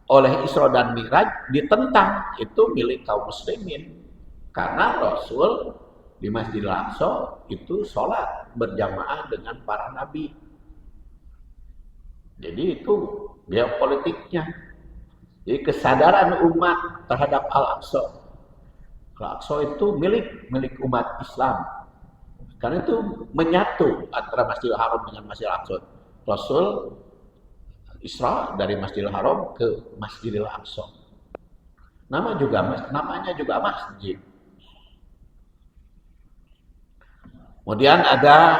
A: oleh Isra dan Mi'raj ditentang itu milik kaum muslimin. Karena Rasul di Masjidil Aqsa itu sholat berjamaah dengan para nabi. Jadi itu geopolitiknya. Jadi kesadaran umat terhadap Al-Aqsa. Al-Aqsa itu milik umat Islam. Karena itu menyatu antara Masjidil Haram dengan Masjidil Aqsa. Rasul Isra dari Masjidil Haram ke Masjidil Aqsa. Namanya juga masjid. Kemudian ada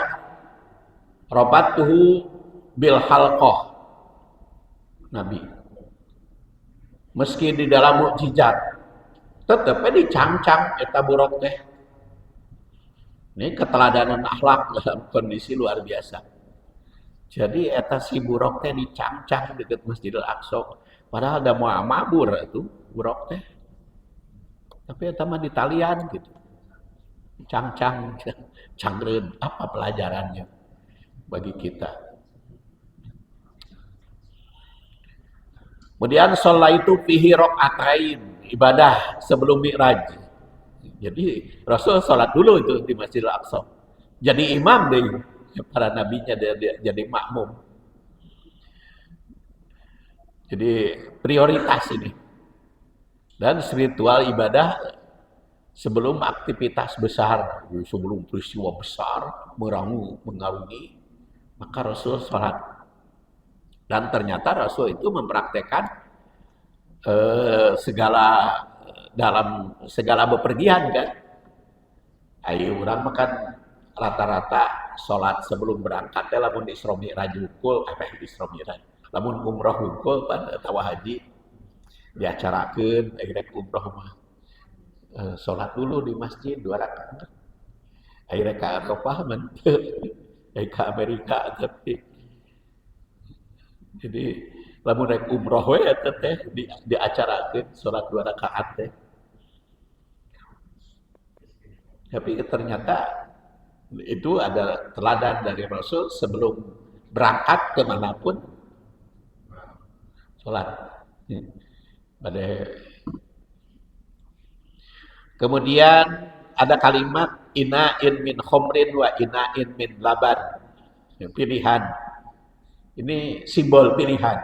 A: robatuhu bil halqah. Nabi. Meski di dalam mukjizat tetap dicangcang eta buruk teh. Ini keteladanan akhlak dalam kondisi luar biasa. Jadi eta si buruk teh dicangcang dekat Masjidil Aqsa. Padahal ada mau mabur itu buruk teh. Tapi eta mah di talian gitu. Cangcang, cangreun, apa pelajarannya bagi kita? Kemudian sholat itu fihi rok'atain, ibadah sebelum Mi'raj. Jadi Rasul sholat dulu itu di Masjidil Aqsa. Jadi imam deh, para nabinya dia jadi makmum. Jadi prioritas ini. Dan spiritual ibadah sebelum aktivitas besar, sebelum peristiwa besar mengarungi, maka Rasul sholat. Dan ternyata Rasul itu mempraktekkan dalam segala bepergian kan. Ayo orang makan rata-rata sholat sebelum berangkat ya, lamun Isra Mi'raj hukul, Isra Mi'raj, lamun umrah hukul pada tawa haji diacarakeun akhirnya umrah mah sholat dulu di masjid 2 rakaat. Akhirnya ke Eropa ke Amerika tapi jadi lamun rek umroh we eta teh diacarakeun salat 2 rakaat teh. Tapi ternyata itu ada teladan dari Rasul sebelum berangkat kemanapun salat. Kemudian ada kalimat ina'in min khomrin wa ina'in min laban. Pilihan. Ini simbol pilihan.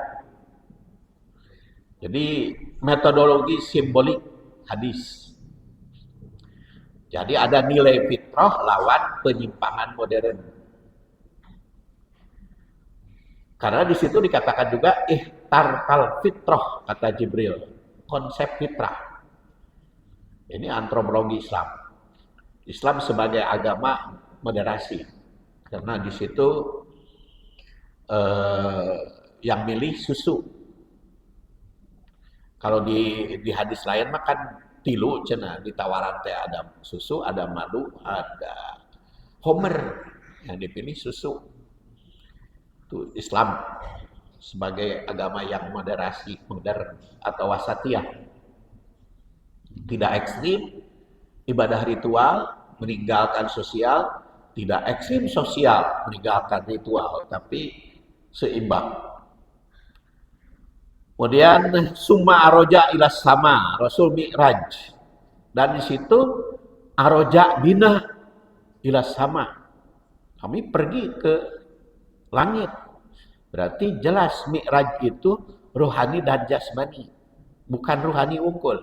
A: Jadi metodologi simbolik hadis. Jadi ada nilai fitrah lawan penyimpangan modern. Karena di situ dikatakan juga ihtartal fitrah, kata Jibril, konsep fitrah. Ini antropologi Islam. Islam sebagai agama moderasi. Karena di situ yang milih susu. Kalau di hadis lain makan tilu cenah, di tawaran teh ada susu, ada madu, ada homer, yang dipilih susu. Itu Islam sebagai agama yang moderasi, modern atau wasatiyah. Tidak ekstrim ibadah ritual, meninggalkan sosial, tidak ekstrim sosial, meninggalkan ritual, tapi seimbang. Kemudian summa aroja ila sama, Rasul Mi'raj. Dan di situ aroja bina ila sama. Kami pergi ke langit. Berarti jelas Mi'raj itu rohani dan jasmani, bukan rohani unggul.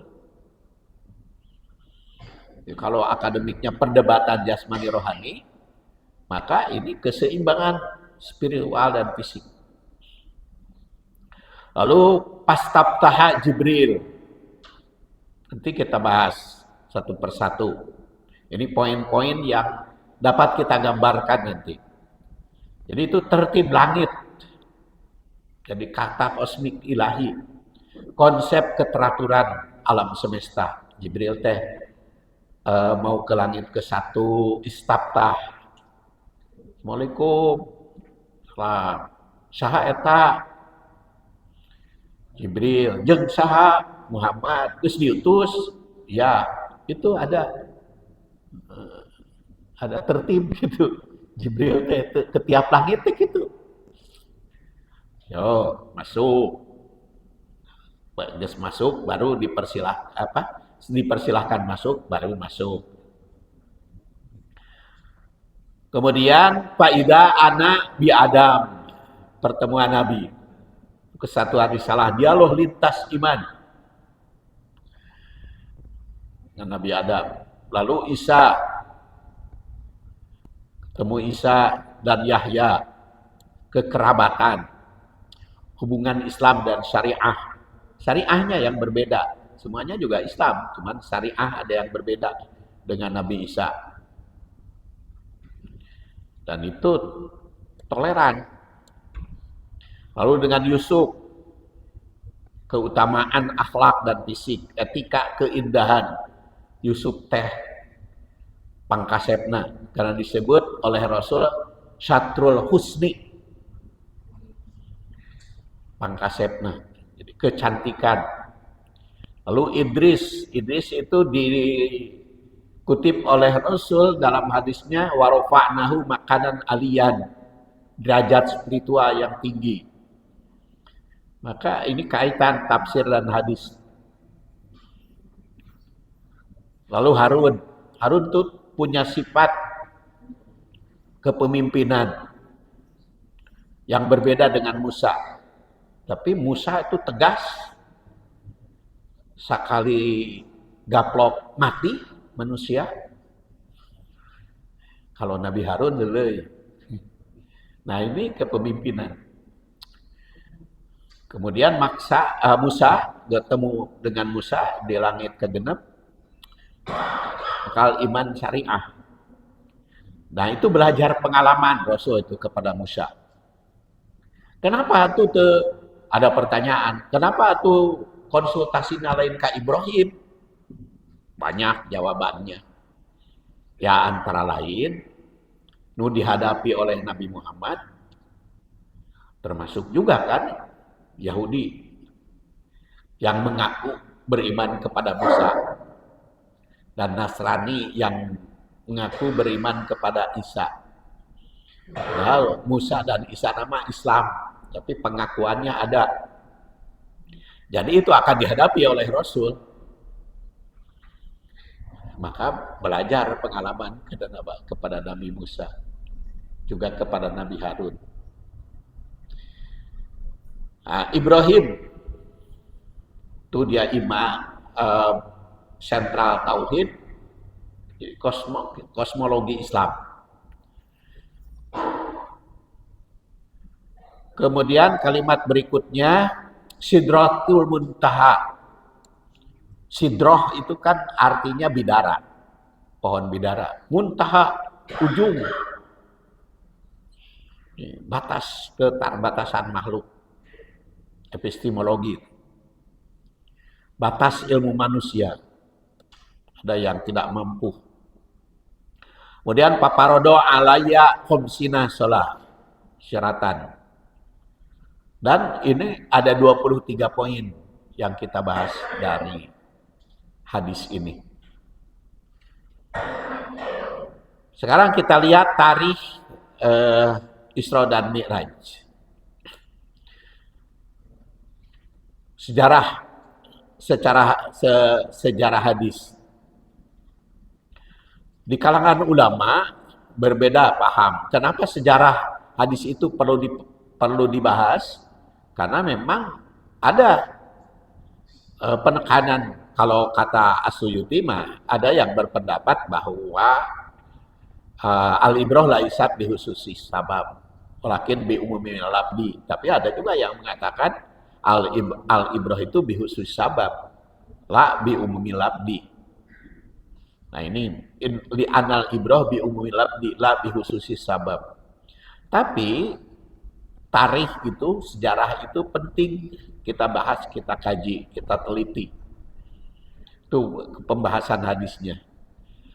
A: Kalau akademiknya perdebatan jasmani rohani, maka ini keseimbangan spiritual dan fisik. Lalu pastabtaha Jibril. Nanti kita bahas satu persatu. Ini poin-poin yang dapat kita gambarkan nanti. Jadi itu tertib langit. Jadi kata kosmik ilahi. Konsep keteraturan alam semesta. Jibril teh mau ke langit ke-1, istaftah. Assalamualaikum. Salam. Saha eta? Jibril. Jeung saha? Muhammad. Terus diutus. Ya, itu ada tertib gitu. Jibril teh ke tiap langit teh gitu. Yo, masuk. Geus masuk baru dipersilahkan masuk, baru masuk. Kemudian faida ana bi Adam, pertemuan Nabi. Kesatuan risalah, dialog lintas iman dengan Nabi Adam. Lalu Isa, ketemu Isa dan Yahya, kekerabatan, hubungan Islam dan syariah. Syariahnya yang berbeda, semuanya juga Islam, cuman syariah ada yang berbeda dengan Nabi Isa. Dan itu toleran. Lalu dengan Yusuf, keutamaan akhlak dan fisik, etika, keindahan. Yusuf teh pangkasepna, karena disebut oleh Rasul syatrul husni, pangkasepna, jadi kecantikan. Lalu Idris itu dikutip oleh Rasul dalam hadisnya warofa'nahu makanan aliyan, derajat spiritual yang tinggi. Maka ini kaitan tafsir dan hadis. Lalu Harun itu punya sifat kepemimpinan yang berbeda dengan Musa. Tapi Musa itu tegas, sekali gaplok mati manusia. Kalau Nabi Harun lelei. Nah ini kepemimpinan. Kemudian Musa bertemu dengan Musa di langit kegenep, bakal iman syariah. Nah itu belajar pengalaman Rasul itu kepada Musa. Kenapa tuh ada pertanyaan? Kenapa tuh konsultasinya lain ke Ibrahim? Banyak jawabannya. Ya antara lain, nu dihadapi oleh Nabi Muhammad, termasuk juga kan Yahudi yang mengaku beriman kepada Musa dan Nasrani yang mengaku beriman kepada Isa. Padahal Musa dan Isa nama Islam, tapi pengakuannya ada. Jadi itu akan dihadapi oleh Rasul. Maka belajar pengalaman kepada Nabi Musa, juga kepada Nabi Harun. Nah, Ibrahim itu dia imam sentral tauhid, Jadi kosmologi Islam. Kemudian kalimat berikutnya Sidratul Muntaha. Sidroh itu kan artinya bidara, pohon bidara. Muntaha, ujung, batas ketarbatasan makhluk. Epistemologi, batas ilmu manusia. Ada yang tidak mampu. Kemudian paparodo alaya khomsina sholah, syaratan. Dan ini ada 23 poin yang kita bahas dari hadis ini. Sekarang kita lihat tarikh Isra dan Mi'raj. Sejarah hadis. Di kalangan ulama berbeda paham. Kenapa sejarah hadis itu perlu dibahas? Karena memang ada penekanan. Kalau kata As-Suyuti mah ada yang berpendapat bahwa al-ibrah laisat bihususi sabab, walakin bi umumil labdi. Tapi ada juga yang mengatakan al-ibrah itu bihususi sabab, la bi umumil labdi. Nah ini li anal ibrah bi umumil labdi, la bihususi sabab. Tapi tarikh itu, sejarah itu penting kita bahas, kita kaji, kita teliti. Itu pembahasan hadisnya.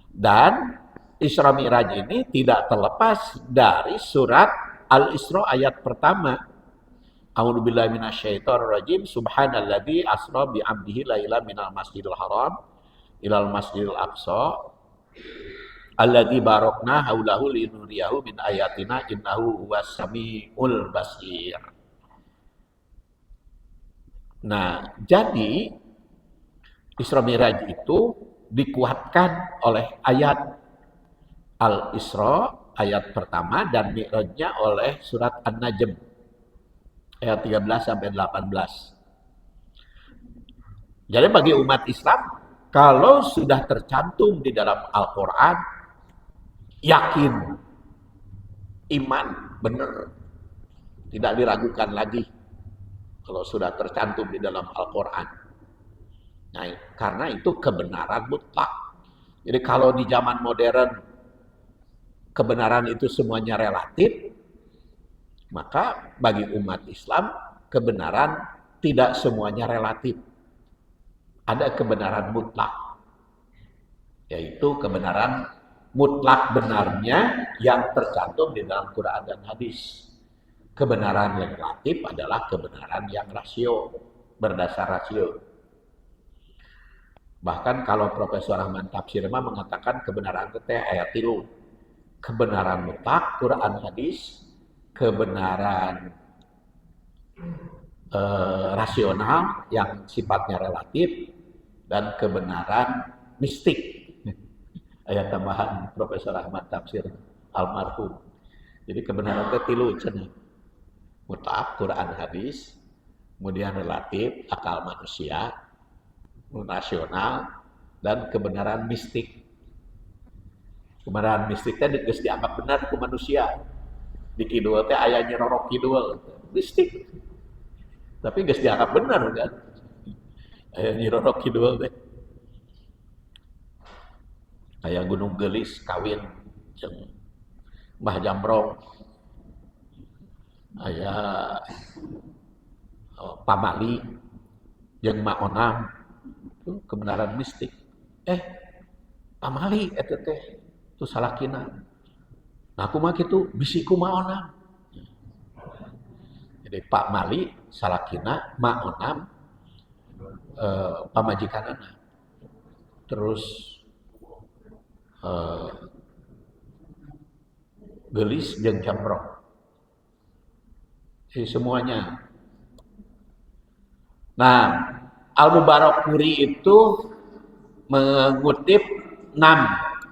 A: Dan Isra Mi'raj ini tidak terlepas dari surat Al-Isra ayat pertama. A'udzubillahi minasyaitonirrajim. Subhanalladzi asra bi 'abdihi lailan minal masjidil haram ilal masjidil aqsa alladzi barakna haulahu linuriyahu min ayatina innahu huwas samiul basir. Nah, jadi Isra Mi'raj itu dikuatkan oleh ayat Al-Isra ayat pertama dan Mi'rajnya oleh surat An-Najm ayat 13 sampai 18. Jadi bagi umat Islam, kalau sudah tercantum di dalam Al-Qur'an, yakin, iman, benar, tidak diragukan lagi kalau sudah tercantum di dalam Al-Qur'an. Nah, karena itu kebenaran mutlak. Jadi kalau di zaman modern kebenaran itu semuanya relatif, maka bagi umat Islam kebenaran tidak semuanya relatif. Ada kebenaran mutlak, yaitu kebenaran mutlak benarnya yang tercantum di dalam Quran dan hadis. Kebenaran yang relatif adalah kebenaran yang rasio, berdasar rasio. Bahkan kalau Profesor Rahman Tafsir mengatakan kebenaran itu ayat 3. Kebenaran mutlak, Quran hadis, kebenaran rasional yang sifatnya relatif, dan kebenaran mistik. Ayat tambahan Profesor Ahmad Tafsir almarhum. Jadi kebenaran itu 3 mutlak, Quran hadis, kemudian relatif, akal manusia, rasional, dan kebenaran mistik. Kebenaran mistiknya geus dianggap benar ku manusia. Di kidul teh aya nyerorok kidul, mistik. Tapi geus dianggap benar kan. Aya nyerorok kidul teh. Aya Gunung Gelis kawin jeung Mbah Jamrong. Aya Pamali jeung Mak Onam. Itu kebenaran mistik. Pamali eta teh itu salakina. Nah aku mah kitu bisi kumaha Onam. Jadi Pak Mali salakina, Mak Onam pamajikanana. Terus Gelis jeung Jamrong. Jadi semuanya. Nah, Al-Mubarakfuri itu mengutip 6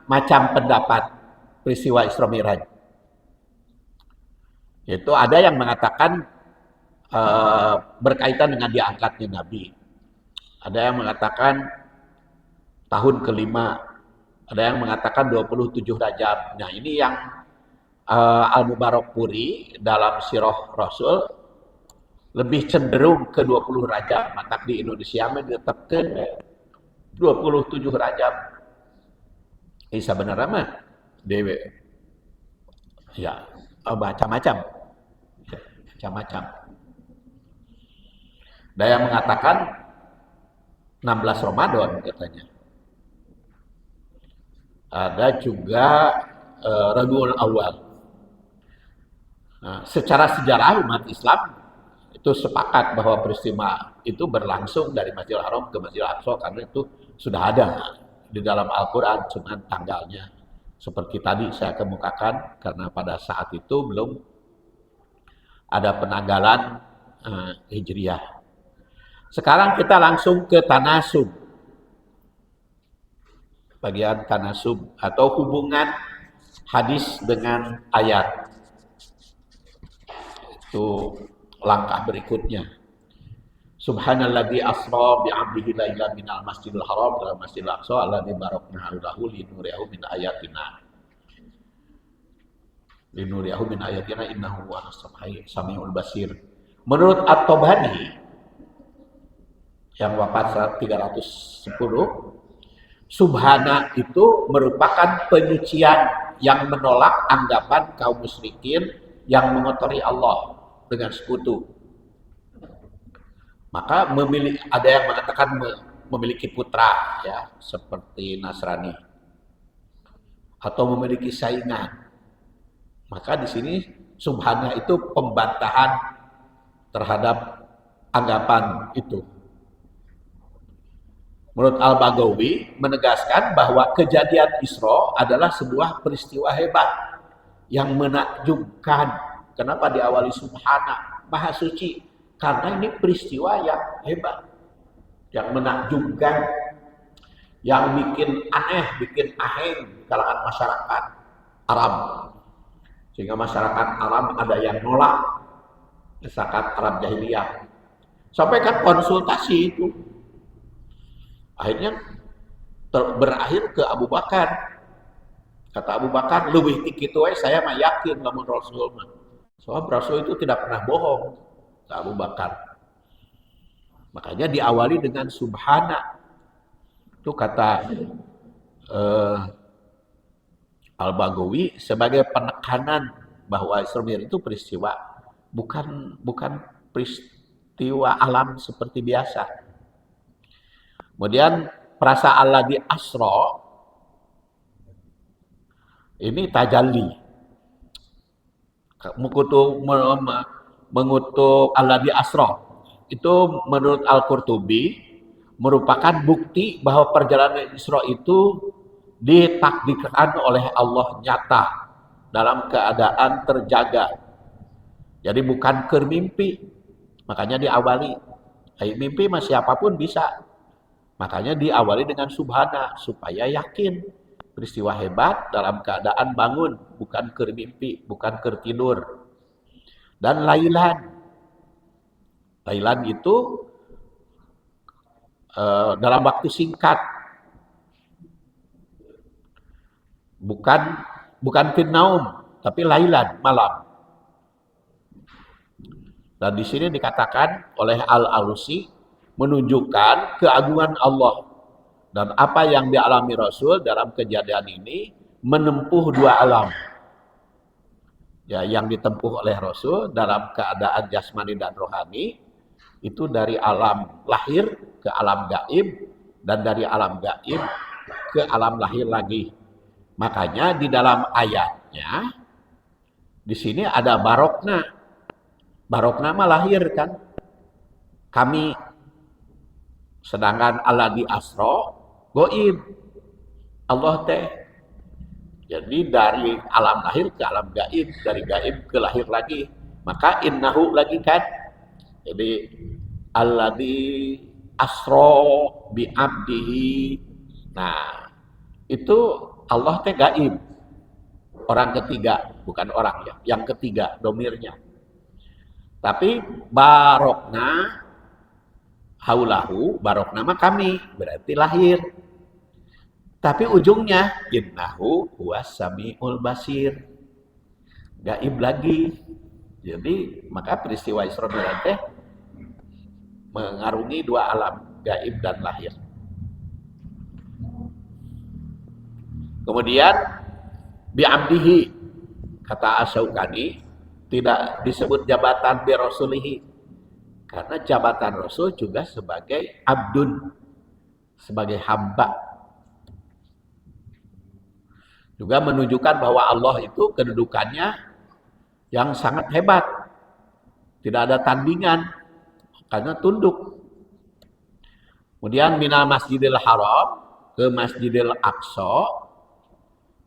A: macam pendapat peristiwa Isra Mi'raj. Itu ada yang mengatakan berkaitan dengan diangkatnya Nabi. Ada yang mengatakan tahun ke-5 Ada yang mengatakan 27 Rajab. Nah, ini yang Al-Mubarakpuri dalam Sirah Rasul lebih cenderung ke 20 Rajab. Maka di Indonesia menetapkan 27 Rajab. Ini sebenarnya mah dewe. Ya, macam-macam. Macam-macam. Ada yang mengatakan 16 Ramadan katanya. Ada juga Rabiul Awal. Nah, secara sejarah umat Islam itu sepakat bahwa peristiwa itu berlangsung dari Masjidil Haram ke Masjidil Aqsa karena itu sudah ada di dalam Al-Quran, cuman tanggalnya seperti tadi saya kemukakan karena pada saat itu belum ada penanggalan Hijriah. Sekarang kita langsung ke tanasub. Bagian tanasub atau hubungan hadis dengan ayat. Itu langkah berikutnya. Subhanalladzi asra bi 'abdihi lailan minal masjidil haram ila masjidil aqsa alladzi barakna haulahu linuriyahu min ayatina. Linuriyahu min ayatina innahu huwas samiul basir. Menurut At-Tabari yang wafat 310, Subhana itu merupakan penyucian yang menolak anggapan kaum musyrikin yang mengotori Allah dengan sekutu. Maka ada yang mengatakan memiliki putra, ya, seperti Nasrani, atau memiliki saingan. Maka di sini Subhana itu pembantahan terhadap anggapan itu. Menurut Al-Baghawi menegaskan bahwa kejadian Isra adalah sebuah peristiwa hebat yang menakjubkan. Kenapa diawali Subhana, Maha Suci? Karena ini peristiwa yang hebat, yang menakjubkan, yang bikin aneh, bikin aheng kalangan masyarakat Arab. Sehingga masyarakat Arab ada yang nolak masyarakat Arab jahiliyah. Sampai kan konsultasi itu. Akhirnya berakhir ke Abu Bakar. Kata Abu Bakar, lebih tikitu saya mah yakin lamun Rasul mah. Soal Rasul itu tidak pernah bohong. Kata Abu Bakar. Makanya diawali dengan Subhana. Itu kata Al-Baghawi sebagai penekanan bahwa Isra Mi'raj itu peristiwa bukan peristiwa alam seperti biasa. Kemudian perasa alladzi asra ini tajalli. Mengutuk alladzi asra itu menurut Al-Qurtubi merupakan bukti bahwa perjalanan Isra itu ditakdirkan oleh Allah nyata dalam keadaan terjaga. Jadi bukan kermimpi. Makanya diawali. Mimpi mah siapapun bisa. Makanya diawali dengan Subhana supaya yakin peristiwa hebat dalam keadaan bangun, bukan kermimpi, bukan kertidur. Dan lailan. Lailan itu dalam waktu singkat. Bukan finnaum, tapi lailan, malam. Dan di sini dikatakan oleh Al-Alusi menunjukkan keagungan Allah dan apa yang dialami Rasul dalam kejadian ini menempuh dua alam. Ya, yang ditempuh oleh Rasul dalam keadaan jasmani dan rohani itu dari alam lahir ke alam gaib dan dari alam gaib ke alam lahir lagi. Makanya di dalam ayatnya di sini ada barokna. Barokna mah lahir kan. Kami. Sedangkan alladzi asra goib. Allah teh. Jadi dari alam lahir ke alam gaib, dari gaib ke lahir lagi. Maka innahu lagi kan. Jadi alladzi asra bi 'abdihi. Nah, itu Allah teh gaib. Orang ketiga, bukan orang ya, yang ketiga domirnya. Tapi barokna haulahu, barok nama kami, berarti lahir. Tapi ujungnya innahu huwas samiul basir. Gaib lagi. Jadi maka peristiwa Isra Mi'raj teh mengarungi dua alam, gaib dan lahir. Kemudian bi'abdihi, kata Asy-Syaukani, tidak disebut jabatan bi rasulihi karena jabatan rasul juga sebagai abdun, sebagai hamba. Juga menunjukkan bahwa Allah itu kedudukannya yang sangat hebat. Tidak ada tandingan karena tunduk. Kemudian minal Masjidil Haram ke Masjidil Aqsa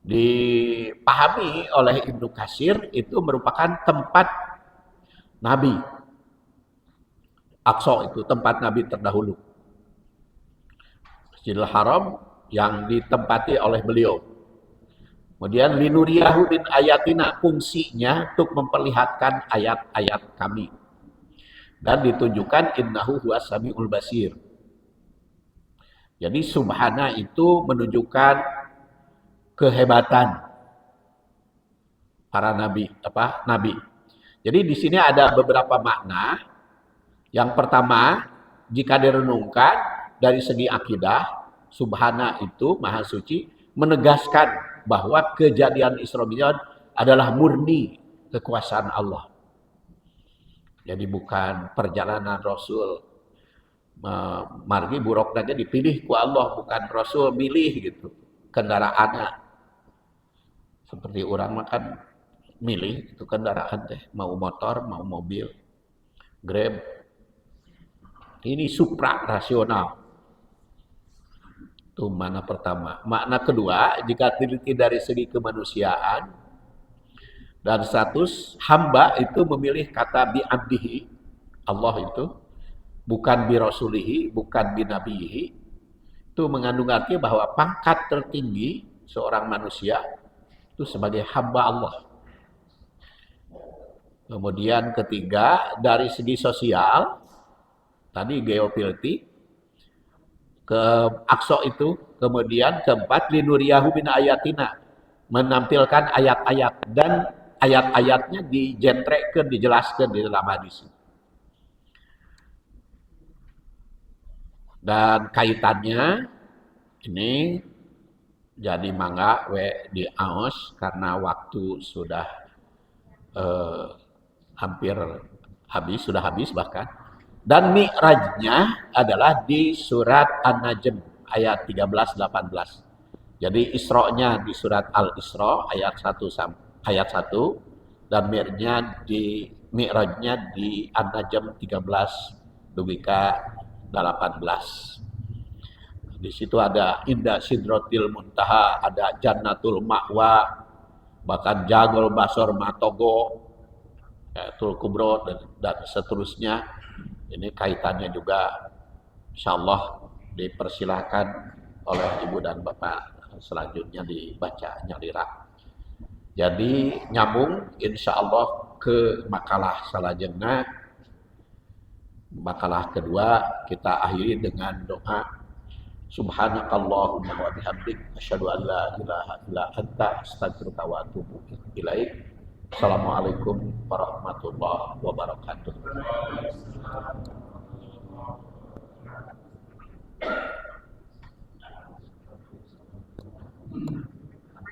A: dipahami oleh Ibnu Katsir itu merupakan tempat Nabi. Aqsa itu tempat Nabi terdahulu. Masjidil Haram yang ditempati oleh beliau. Kemudian linuriyahu min ayatina, fungsinya untuk memperlihatkan ayat-ayat kami. Dan ditunjukkan innahu huwas samiul basir. Jadi subhana itu menunjukkan kehebatan para nabi, nabi. Jadi di sini ada beberapa makna. Yang pertama, jika direnungkan dari segi akidah, subhana itu maha suci menegaskan bahwa kejadian Isra Mi'raj adalah murni kekuasaan Allah. Jadi bukan perjalanan Rasul margi buruk saja dipilih ku Allah, bukan Rasul milih gitu kendaraannya. Seperti orang makan milih itu kendaraan teh, mau motor, mau mobil, Grab. Ini supra rasional. Itu makna pertama. Makna kedua, jika diteliti dari segi kemanusiaan dan status hamba itu memilih kata bi abdihi, Allah itu bukan bi rasulihi, bukan bi nabihi. Itu mengandung arti bahwa pangkat tertinggi seorang manusia itu sebagai hamba Allah. Kemudian ketiga, dari segi sosial, tadi geopolitik, ke Aqsa itu, kemudian keempat linuriyahu min ayatina, menampilkan ayat-ayat dan ayat-ayatnya dijentrekkan, dijelaskan di dalam hadis. Dan kaitannya ini jadi mangga di aos karena waktu sudah hampir habis, sudah habis bahkan. Dan mi'rajnya adalah di surat An-Najm ayat 13-18. Jadi Isra-nya di surat Al-Isra ayat 1 dan mi'rajnya di An-Najm 13 dubika 18. Di situ ada Indah Sidratil Muntaha, ada Jannatul Ma'wa, bahkan Jagol Basor Matogo, Tul Kubro dan seterusnya. Ini kaitannya juga insyaallah dipersilahkan oleh ibu dan bapak selanjutnya dibaca nyalira. Jadi nyambung insyaallah ke makalah selanjutnya. Makalah kedua kita akhiri dengan doa subhanakallahumma wa bihamdik asyhadu an la ilaha illa anta astaghfiruka wa atubu ilaik. Assalamualaikum warahmatullahi wabarakatuh.